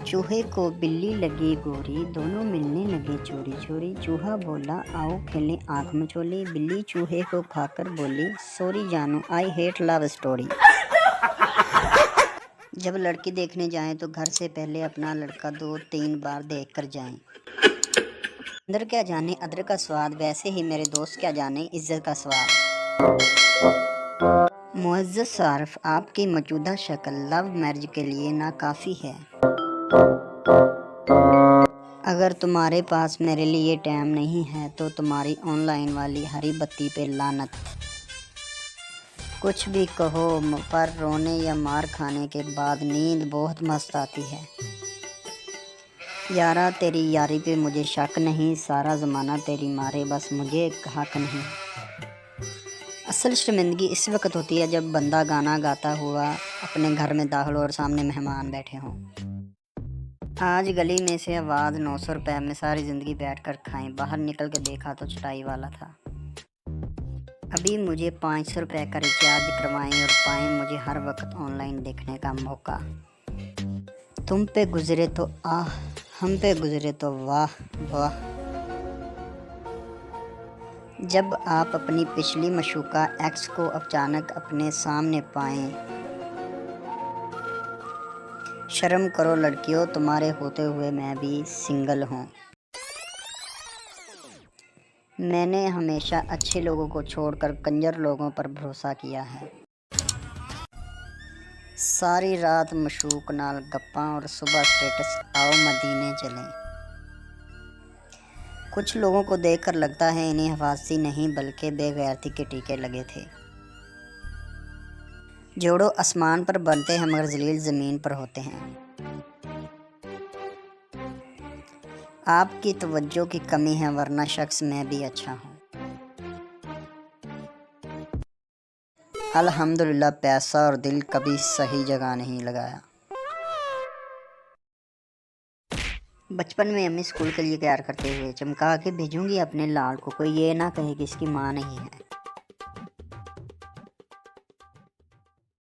चूहे को बिल्ली लगी गोरी, दोनों मिलने लगे चोरी चोरी। चूहा बोला आओ खेलें आँख मचोली, बिल्ली चूहे को खाकर बोली सॉरी जानू आई हेट लव स्टोरी। जब लड़की देखने जाएं तो घर से पहले अपना लड़का 2-3 बार देख कर जाएं। अंदर क्या जाने अदरक का स्वाद, वैसे ही मेरे दोस्त क्या जाने इज्जत का स्वाद। मुअज़्ज़ज़ सारफ, आपकी मौजूदा शक्ल लव मैरिज के लिए नाकाफ़ी है। अगर तुम्हारे पास मेरे लिए टाइम नहीं है तो तुम्हारी ऑनलाइन वाली हरी बत्ती पे लानत। कुछ भी कहो पर रोने या मार खाने के बाद नींद बहुत मस्त आती है। यारा तेरी यारी पे मुझे शक नहीं, सारा ज़माना तेरी मारे बस मुझे हक नहीं। असल शर्मिंदगी इस वक्त होती है जब बंदा गाना गाता हुआ अपने घर में दाखिल हो और सामने मेहमान बैठे हों। आज गली में से आवाज़ 900 रुपये में सारी ज़िंदगी बैठकर खाएं, बाहर निकल के देखा तो चटाई वाला था। अभी मुझे 500 रुपये का रिचार्ज करवाएं और पाएं मुझे हर वक्त ऑनलाइन देखने का मौका। तुम पे गुजरे तो आह, हम पे गुजरे तो वाह वाह। जब आप अपनी पिछली मशूका एक्स को अचानक अपने सामने पाएं, शर्म करो लड़कियों, तुम्हारे होते हुए मैं भी सिंगल हूँ। मैंने हमेशा अच्छे लोगों को छोड़कर कंजर लोगों पर भरोसा किया है। सारी रात मशूक नाल गप्पां और सुबह स्टेटस आओ मदीने चलें। कुछ लोगों को देखकर लगता है इन्हें हवासी नहीं बल्कि बेगैरती के टीके लगे थे। जोड़ो आसमान पर बनते हैं मगर जलील ज़मीन पर होते हैं। आपकी तवज्जो की कमी है वरना शख्स मैं भी अच्छा हूँ। अल्हम्दुलिल्लाह पैसा और दिल कभी सही जगह नहीं लगाया। बचपन में अम्मी स्कूल के लिए तैयार करते हुए चमका के भेजूंगी अपने लाल को, कोई ये ना कहे कि इसकी माँ नहीं है।